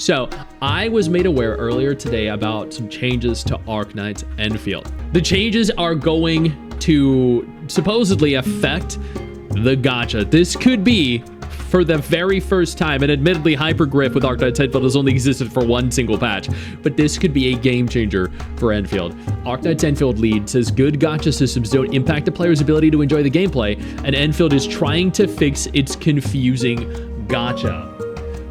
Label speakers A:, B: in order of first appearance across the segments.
A: So I was made aware earlier today about some changes to Arknights Endfield. The changes are going to supposedly affect the gacha. This could be for the very first time, and admittedly Hypergriff with Arknights Endfield has only existed for one single patch, but this could be a game changer for Endfield. Arknights Endfield lead says good gacha systems don't impact the player's ability to enjoy the gameplay, and Endfield is trying to fix its confusing gacha.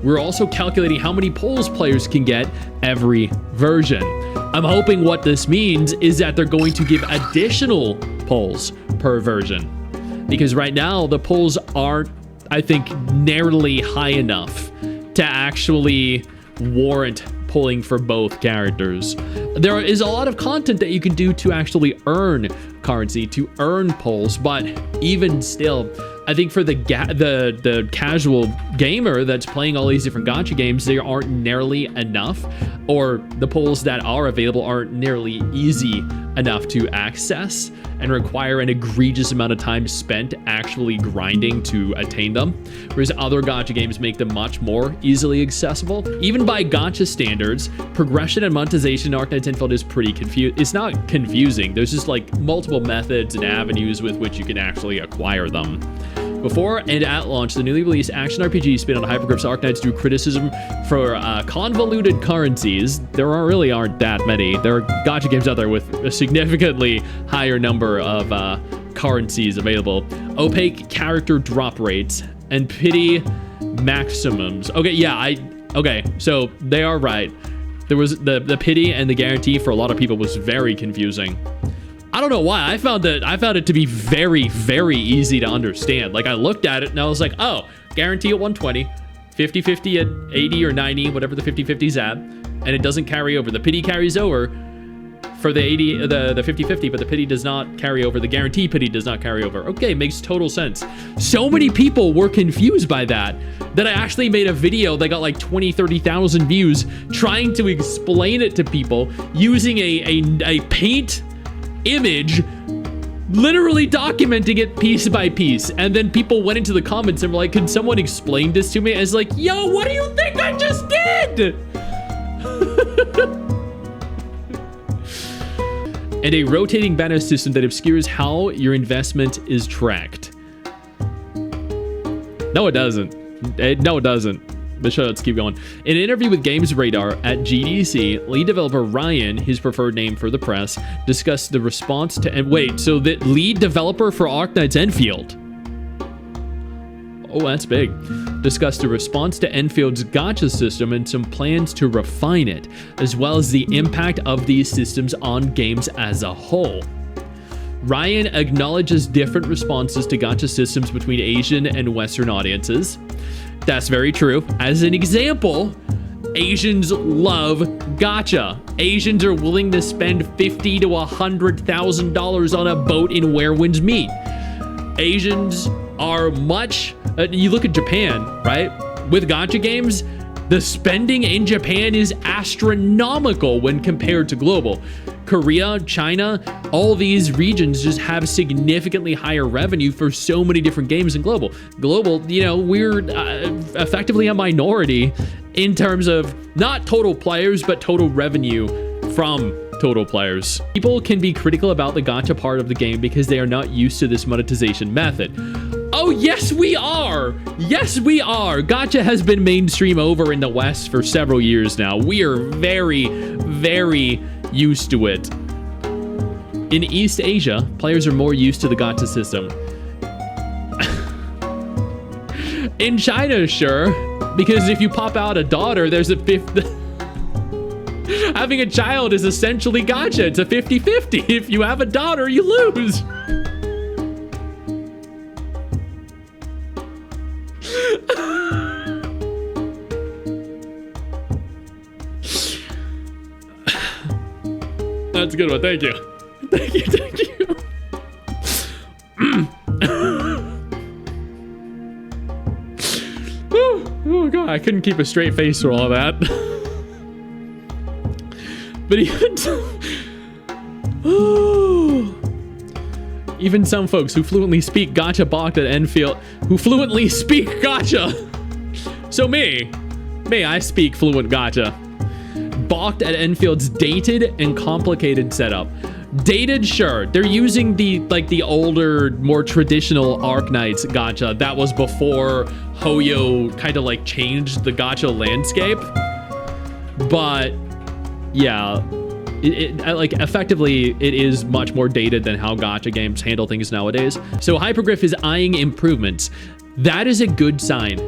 A: We're also calculating how many pulls players can get every version. I'm hoping what this means is that they're going to give additional pulls per version, because right now the pulls aren't, I think, narrowly high enough to actually warrant pulling for both characters. There is a lot of content that you can do to actually earn currency, to earn pulls, but even still, I think for the casual gamer that's playing all these different gacha games, they aren't nearly enough, or the pulls that are available aren't nearly easy enough to access and require an egregious amount of time spent actually grinding to attain them, whereas other gacha games make them much more easily accessible. Even by gacha standards, progression and monetization in Arknights Endfield is pretty confusing. It's not confusing, there's just like multiple methods and avenues with which you can actually acquire them. Before and at launch, the newly released action RPG spin on Hypergriff's Arknights drew criticism for convoluted currencies. There really aren't that many. There are gacha games out there with a significantly higher number of currencies available. Opaque character drop rates and pity maximums. Okay, yeah, okay, so they are right. There was the pity and the guarantee for a lot of people was very confusing. I don't know why. I found it to be very, very easy to understand. Like, I looked at it and I was like, oh, guarantee at 120, 50-50 at 80 or 90, whatever the 50-50's at, and it doesn't carry over. The pity carries over for the 80, the 50-50, but the pity does not carry over. The guarantee pity does not carry over. Okay, makes total sense. So many people were confused by that I actually made a video that got like 20, 30,000 views trying to explain it to people using a paint image, literally documenting it piece by piece, and then people went into the comments and were like, can someone explain this to me? And it's like, yo, what do you think I just did? And a rotating banner system that obscures how your investment is tracked. No, it doesn't. No, it doesn't. But sure, let's keep going. In an interview with Games Radar at GDC, lead developer Ryan, his preferred name for the press, discussed the response to... And wait, so the lead developer for Arknights Endfield? Oh, that's big. Discussed the response to Enfield's gacha system and some plans to refine it, as well as the impact of these systems on games as a whole. Ryan acknowledges different responses to gacha systems between Asian and Western audiences. That's very true. As an example, Asians love gacha. Asians are willing to spend $50,000 to $100,000 on a boat in Where Winds Meet. Asians are much... you look at Japan, right? With gacha games, the spending in Japan is astronomical when compared to global. Korea, China, all these regions just have significantly higher revenue for so many different games than global. Global, you know, we're effectively a minority in terms of not total players, but total revenue from total players. People can be critical about the gacha part of the game because they are not used to this monetization method. Oh, yes, we are. Yes, we are. Gacha has been mainstream over in the West for several years now. We are very, very used to it. In East Asia, players are more used to the gacha system. In China, sure, because if you pop out a daughter, there's a fifth. Having a child is essentially gacha. It's a 50-50. If you have a daughter, you lose. That's a good one. Thank you. Thank you. Thank you. Oh god, I couldn't keep a straight face through all of that. But even some folks who fluently speak gacha balked at Endfield, who fluently speak gacha. So me, May I speak fluent gacha. Balked at Enfield's dated and complicated setup. Dated, sure. They're using the older, more traditional Arknights gacha that was before Hoyo kind of like changed the gacha landscape. But yeah, like effectively it is much more dated than how gacha games handle things nowadays. So Hypergriff is eyeing improvements. That is a good sign,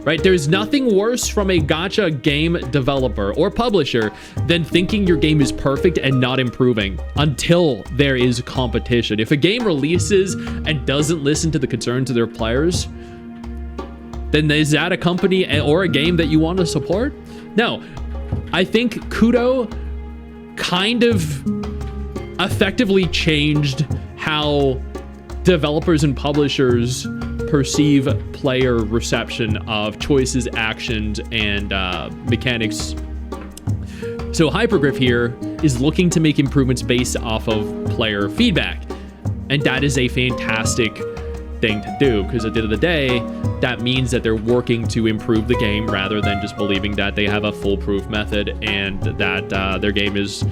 A: right? There's nothing worse from a gacha game developer or publisher than thinking your game is perfect and not improving until there is competition. If a game releases and doesn't listen to the concerns of their players, then is that a company or a game that you want to support? No. I think Kudo kind of effectively changed how developers and publishers perceive player reception of choices, actions, and mechanics. So Hypergriff here is looking to make improvements based off of player feedback. And that is a fantastic thing to do, because at the end of the day, that means that they're working to improve the game rather than just believing that they have a foolproof method and that their game is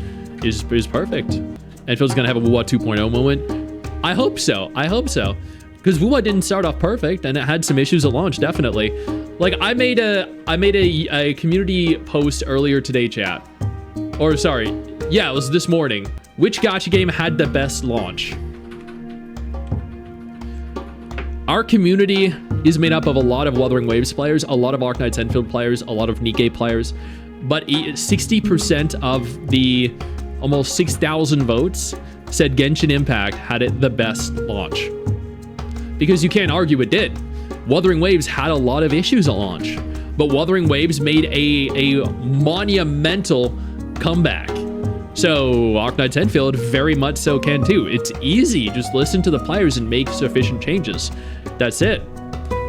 A: perfect. Enfield's gonna have a WUWA 2.0 moment. I hope so. I hope so. Because WUWA didn't start off perfect and it had some issues at launch, definitely. Like I made a community post earlier today, chat. Or sorry, yeah, it was this morning. Which gacha game had the best launch? Our community is made up of a lot of Wuthering Waves players, a lot of Arknights Endfield players, a lot of Nikkei players, but 60% of the almost 6,000 votes said Genshin Impact had it the best launch. Because you can't argue it did. Wuthering Waves had a lot of issues at launch, but Wuthering Waves made a monumental comeback. So Arknights Endfield very much so can too. It's easy, just listen to the players and make sufficient changes. That's it.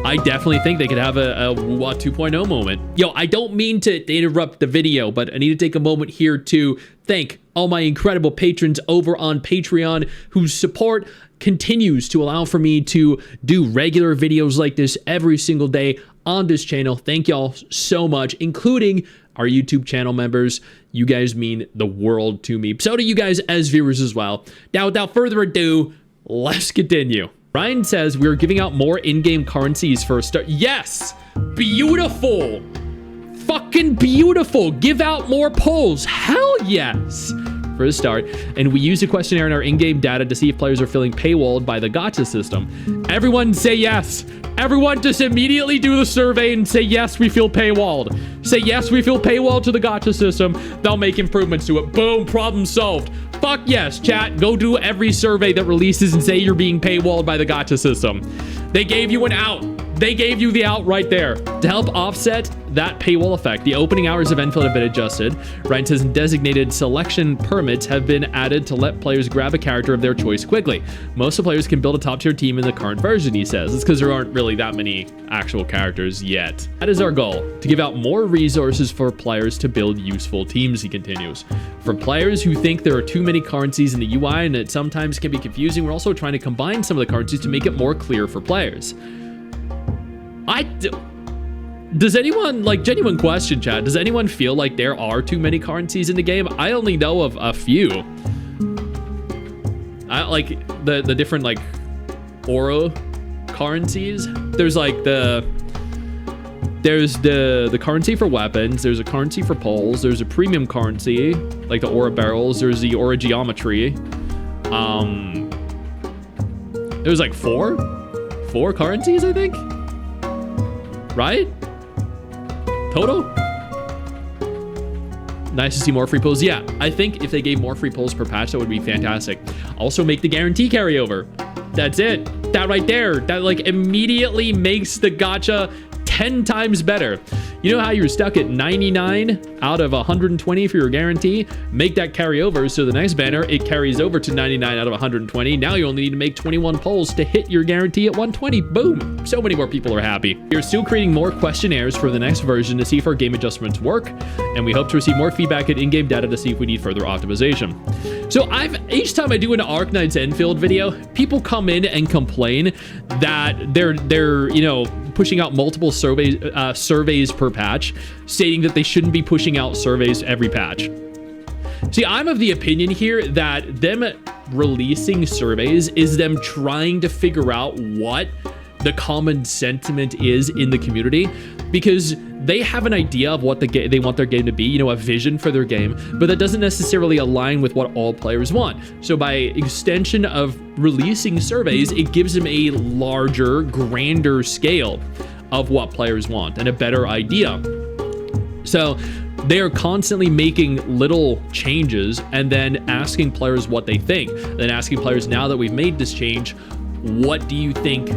A: I definitely think they could have a WUWA 2.0 moment. Yo, I don't mean to interrupt the video, but I need to take a moment here to thank all my incredible patrons over on Patreon whose support continues to allow for me to do regular videos like this every single day on this channel. Thank y'all so much, including our YouTube channel members. You guys mean the world to me. So do you guys as viewers as well. Now, without further ado, let's continue. Ryan says we're giving out more in-game currencies for a start. Yes! Beautiful! Fucking beautiful! Give out more polls! Hell yes! For a start, and we use a questionnaire in our in-game data to see if players are feeling paywalled by the gacha system. Everyone say yes! Everyone just immediately do the survey and say yes, we feel paywalled. Say yes, we feel paywalled to the gacha system. They'll make improvements to it. Boom, problem solved. Fuck yes, chat. Go do every survey that releases and say you're being paywalled by the gacha system. They gave you an out. They gave you the out right there. To help offset that paywall effect, the opening hours of Enfield have been adjusted. Ryan says designated selection permits have been added to let players grab a character of their choice quickly. Most of the players can build a top-tier team in the current version, he says. It's because there aren't really that many actual characters yet. That is our goal, to give out more resources for players to build useful teams, he continues. For players who think there are too many currencies in the UI and it sometimes can be confusing, we're also trying to combine some of the currencies to make it more clear for players. Does anyone, like, genuine question, chat, does anyone feel like there are too many currencies in the game? I only know of a few. I like the different, like, aura currencies. There's like the currency for weapons, there's a currency for poles, there's a premium currency, like the aura barrels, there's the aura geometry. There's like four currencies, I think. Right? Total? Nice to see more free pulls. Yeah, I think if they gave more free pulls per patch, that would be fantastic. Also make the guarantee carryover. That's it. That right there, that like immediately makes the gacha 10 times better. You know how you're stuck at 99 out of 120 for your guarantee? Make that carry over, so the next banner, it carries over to 99 out of 120. Now you only need to make 21 polls to hit your guarantee at 120. Boom! So many more people are happy. We're still creating more questionnaires for the next version to see if our game adjustments work, and we hope to receive more feedback at in-game data to see if we need further optimization. So each time I do an Arknights Endfield video, people come in and complain that they're pushing out multiple surveys per patch, stating that they shouldn't be pushing out surveys every patch. See, I'm of the opinion here that them releasing surveys is them trying to figure out what the common sentiment is in the community, because they have an idea of what they want their game to be, you know, a vision for their game, but that doesn't necessarily align with what all players want. So by extension of releasing surveys, it gives them a larger, grander scale of what players want and a better idea. So they are constantly making little changes and then asking players what they think. Then asking players, now that we've made this change, what do you think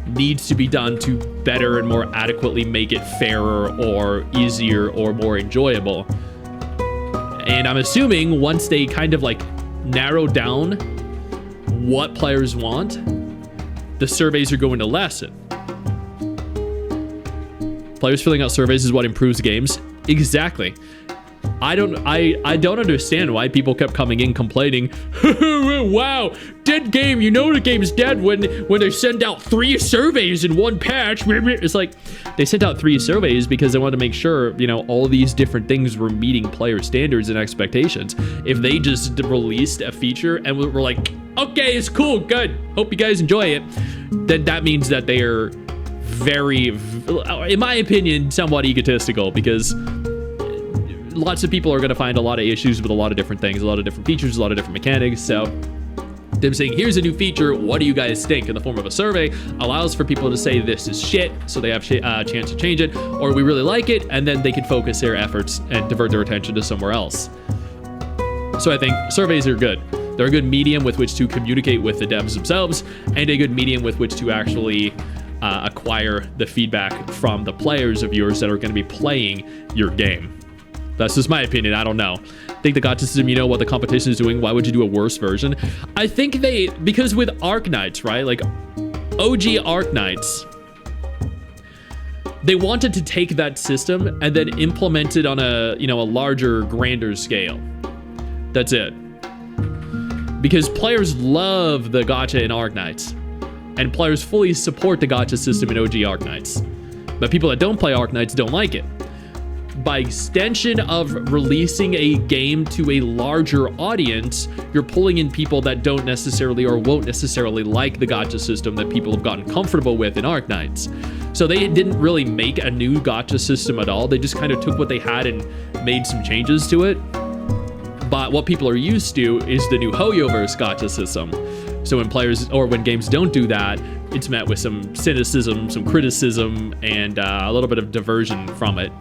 A: needs to be done to better and more adequately make it fairer or easier or more enjoyable? And I'm assuming once they kind of like narrow down what players want, the surveys are going to lessen. Players filling out surveys is what improves games. Exactly. I don't understand why people kept coming in complaining, wow, dead game, you know the game's dead when they send out 3 surveys in one patch. It's like, they sent out 3 surveys because they wanted to make sure, you know, all these different things were meeting player standards and expectations. If they just released a feature and were like, okay, it's cool, good, hope you guys enjoy it, then that means that they are very, in my opinion, somewhat egotistical, because lots of people are going to find a lot of issues with a lot of different things, a lot of different features, a lot of different mechanics. So them saying, here's a new feature, what do you guys think, in the form of a survey, allows for people to say this is shit, so they have a chance to change it, or we really like it, and then they can focus their efforts and divert their attention to somewhere else. So I think surveys are good. They're a good medium with which to communicate with the devs themselves, and a good medium with which to actually acquire the feedback from the players of yours that are going to be playing your game. That's just my opinion. I don't know. I think the gacha system, you know what the competition is doing. Why would you do a worse version? I think because with Arknights, right? Like OG Arknights, they wanted to take that system and then implement it on a, you know, a larger, grander scale. That's it. Because players love the gacha in Arknights, and players fully support the gacha system in OG Arknights. But people that don't play Arknights don't like it. By extension of releasing a game to a larger audience, you're pulling in people that don't necessarily or won't necessarily like the gacha system that people have gotten comfortable with in Arknights. So they didn't really make a new gacha system at all. They just kind of took what they had and made some changes to it. But what people are used to is the new Hoyoverse gacha system. So when players, or when games don't do that, it's met with some cynicism, some criticism, and a little bit of diversion from it.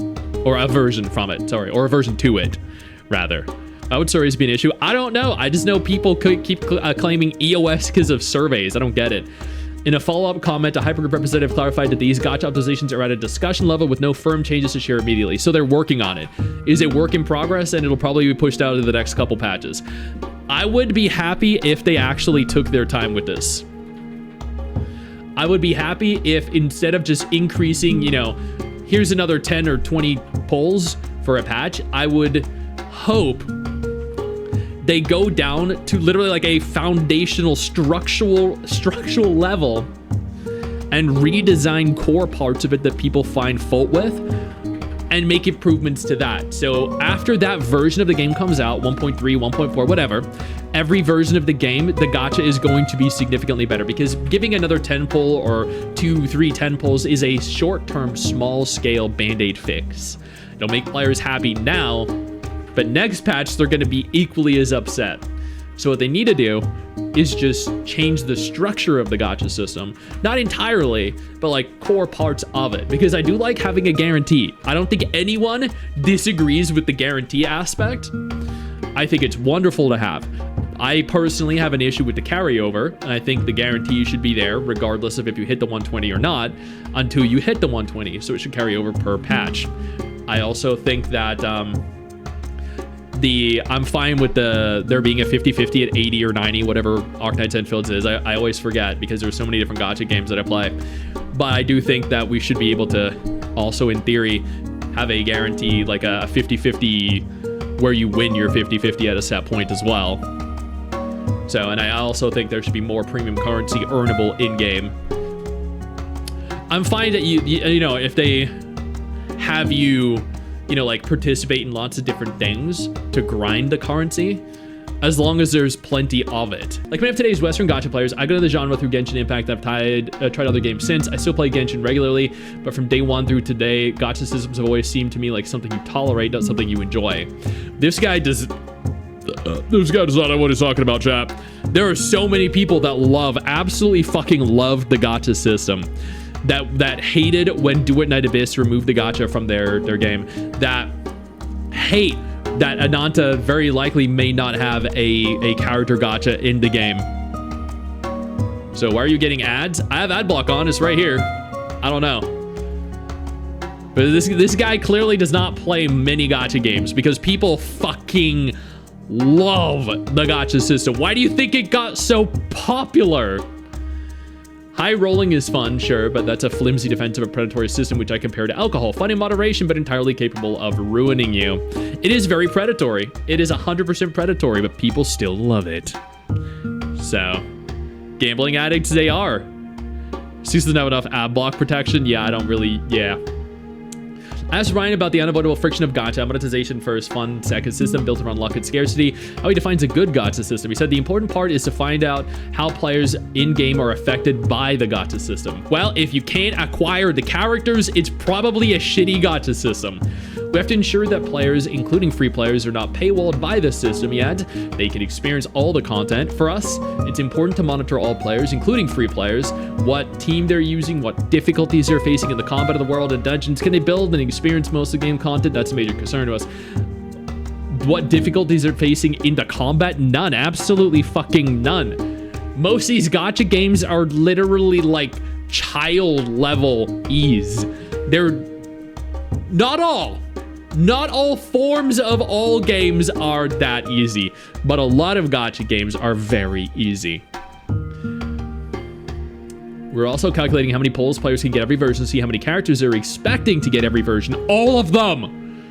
A: Or aversion from it, sorry. Or aversion to it, rather. Why would surveys be an issue? I don't know. I just know people could keep claiming EOS because of surveys. I don't get it. In a follow-up comment, a hypergroup representative clarified that these gacha optimizations are at a discussion level with no firm changes to share immediately. So they're working on it. Is it work in progress? And it'll probably be pushed out into the next couple patches. I would be happy if they actually took their time with this. I would be happy if instead of just increasing, you know, here's another 10 or 20 polls for a patch, I would hope they go down to literally like a foundational structural level and redesign core parts of it that people find fault with and make improvements to that. So after that version of the game comes out, 1.3, 1.4, whatever, every version of the game, the gacha is going to be significantly better, because giving another 10 pull or 2, 3, 10 pulls is a short-term, small-scale band-aid fix. It'll make players happy now, but next patch, they're going to be equally as upset. So what they need to do is just change the structure of the gacha system. Not entirely, but like core parts of it. Because I do like having a guarantee. I don't think anyone disagrees with the guarantee aspect. I think it's wonderful to have. I personally have an issue with the carryover, and I think the guarantee should be there regardless of if you hit the 120 or not until you hit the 120, so it should carry over per patch. I also think that I'm fine with there being a 50-50 at 80 or 90, whatever Arknights Endfield is. I always forget because there's so many different gacha games that I play. But I do think that we should be able to also, in theory, have a guarantee, like a 50-50 where you win your 50-50 at a set point as well. So, and I also think there should be more premium currency earnable in-game. I'm fine that you know, if they have you, you know, like participate in lots of different things to grind the currency, as long as there's plenty of it. Like many of today's Western gacha players, I got into the genre through Genshin Impact. I've tried other games since. I still play Genshin regularly, but from day one through today, gacha systems have always seemed to me like something you tolerate, not something you enjoy. This guy does not know what he's talking about, chat. There are so many people that absolutely fucking love the gacha system, that hated when Do It Night Abyss removed the gacha from their game, that hate that Ananta very likely may not have a character gacha in the game. So why are you getting ads? I have ad block on, it's right here. I don't know. But this guy clearly does not play many gacha games because people fucking love the gacha system. Why do you think it got so popular? High rolling is fun, sure, but that's a flimsy defense of a predatory system, which I compare to alcohol. Fun in moderation, but entirely capable of ruining you. It is very predatory. It is 100% predatory, but people still love it. So, gambling addicts they are. Stix doesn't have enough ad block protection. Yeah, I don't really, yeah. Ask Ryan about the unavoidable friction of gacha. Monetization first, fun second, system built around luck and scarcity. How he defines a good gacha system. He said the important part is to find out how players in-game are affected by the gacha system. Well, if you can't acquire the characters, it's probably a shitty gacha system. We have to ensure that players, including free players, are not paywalled by the system yet. They can experience all the content. For us, it's important to monitor all players, including free players, what team they're using, what difficulties they're facing in the combat of the world and dungeons. Can they build and experience most of the game content? That's a major concern to us. What difficulties they're facing in the combat? None. Absolutely fucking none. Most of these gacha games are literally like child level ease. They're not all forms of all games are that easy, but a lot of gacha games are very easy. We're also calculating how many polls players can get every version, see how many characters they're expecting to get every version. All of them!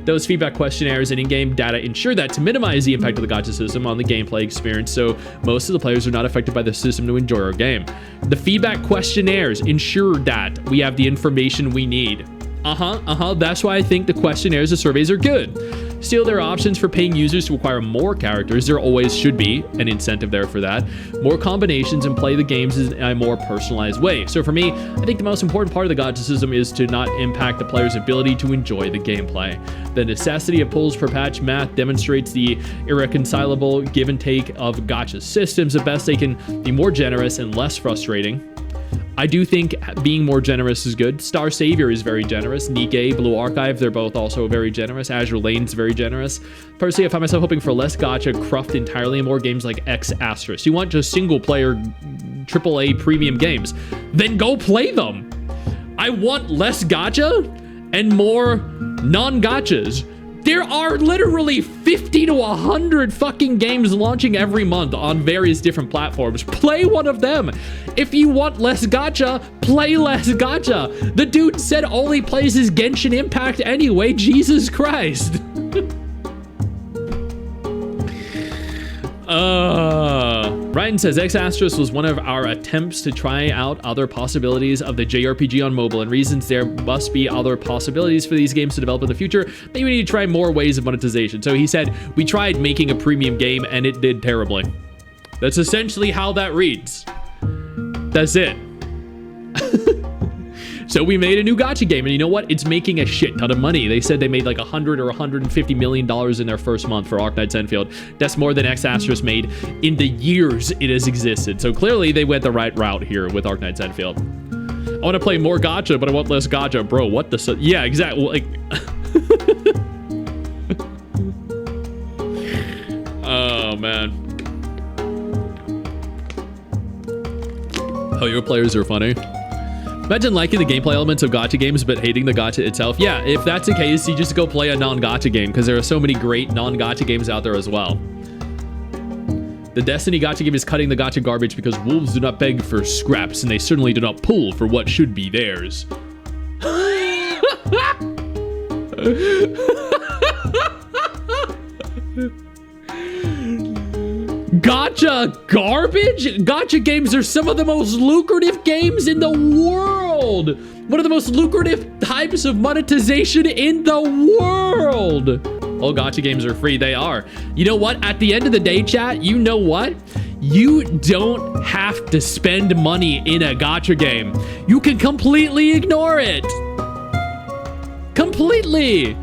A: Those feedback questionnaires and in-game data ensure that to minimize the impact of the gacha system on the gameplay experience, so most of the players are not affected by the system to enjoy our game. The feedback questionnaires ensure that we have the information we need. That's why I think the questionnaires and surveys are good. Still, there are options for paying users to acquire more characters. There always should be an incentive there for that. More combinations and play the games in a more personalized way. So for me, I think the most important part of the gacha system is to not impact the player's ability to enjoy the gameplay. The necessity of pulls per patch math demonstrates the irreconcilable give and take of gacha systems. At best, they can be more generous and less frustrating. I do think being more generous is good. Star Savior is very generous. Nikkei, Blue Archive, they're both also very generous. Azure Lane's very generous. Personally, I find myself hoping for less gacha cruft entirely in more games like X Asterisk. You want just single player AAA premium games, then go play them. I want less gacha and more non-gachas. There are literally 50 to 100 fucking games launching every month on various different platforms. Play one of them. If you want less gacha, play less gacha. The dude said all he plays is Genshin Impact anyway. Jesus Christ. Ryan says, X Asterisk was one of our attempts to try out other possibilities of the JRPG on mobile, and reasons there must be other possibilities for these games to develop in the future. Maybe we need to try more ways of monetization. So he said, we tried making a premium game and it did terribly. That's essentially how that reads. That's it. So we made a new gacha game, and you know what? It's making a shit ton of money. They said they made like $100 or $150 million in their first month for Arknights Endfield. That's more than X Asterisk made in the years it has existed. So clearly they went the right route here with Arknights Endfield. I want to play more gacha, but I want less gacha. Bro, what the... Yeah, exactly. Like... Oh, man. Oh, your players are funny. Imagine liking the gameplay elements of gacha games, but hating the gacha itself. Yeah, if that's the case, you just go play a non-gacha game, because there are so many great non-gacha games out there as well. The Destiny gacha game is cutting the gacha garbage because wolves do not beg for scraps, and they certainly do not pull for what should be theirs. Gacha garbage? Gacha games are some of the most lucrative games in the world. world. One of the most lucrative types of monetization in the world. Oh, gacha games are free. They are. You know what? At the end of the day, chat, you know what? You don't have to spend money in a gacha game. You can completely ignore it. Completely.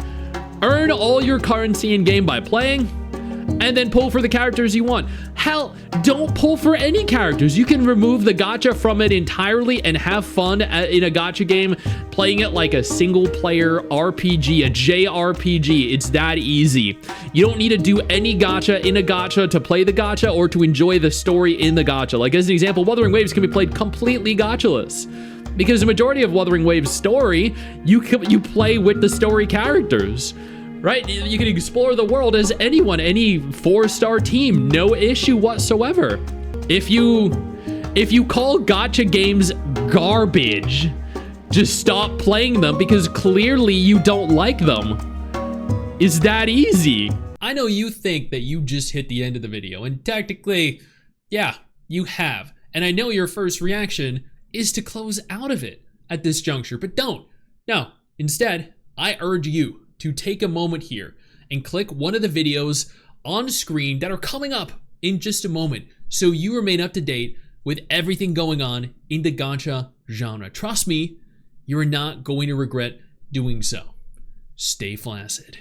A: Earn all your currency in game by playing, and then pull for the characters you want. Hell, don't pull for any characters. You can remove the gacha from it entirely and have fun in a gacha game, playing it like a single player RPG, a JRPG. It's that easy. You don't need to do any gacha in a gacha to play the gacha or to enjoy the story in the gacha. Like as an example, Wuthering Waves can be played completely gachaless, because the majority of Wuthering Waves story, you play with the story characters. Right? You can explore the world as anyone, any 4-star team, no issue whatsoever. If you call gacha games garbage, just stop playing them because clearly you don't like them. It's that easy. I know you think that you just hit the end of the video, and technically, yeah, you have. And I know your first reaction is to close out of it at this juncture, but don't. No, instead, I urge you to take a moment here and click one of the videos on screen that are coming up in just a moment so you remain up to date with everything going on in the gacha genre. Trust me, you're not going to regret doing so. Stay flaccid.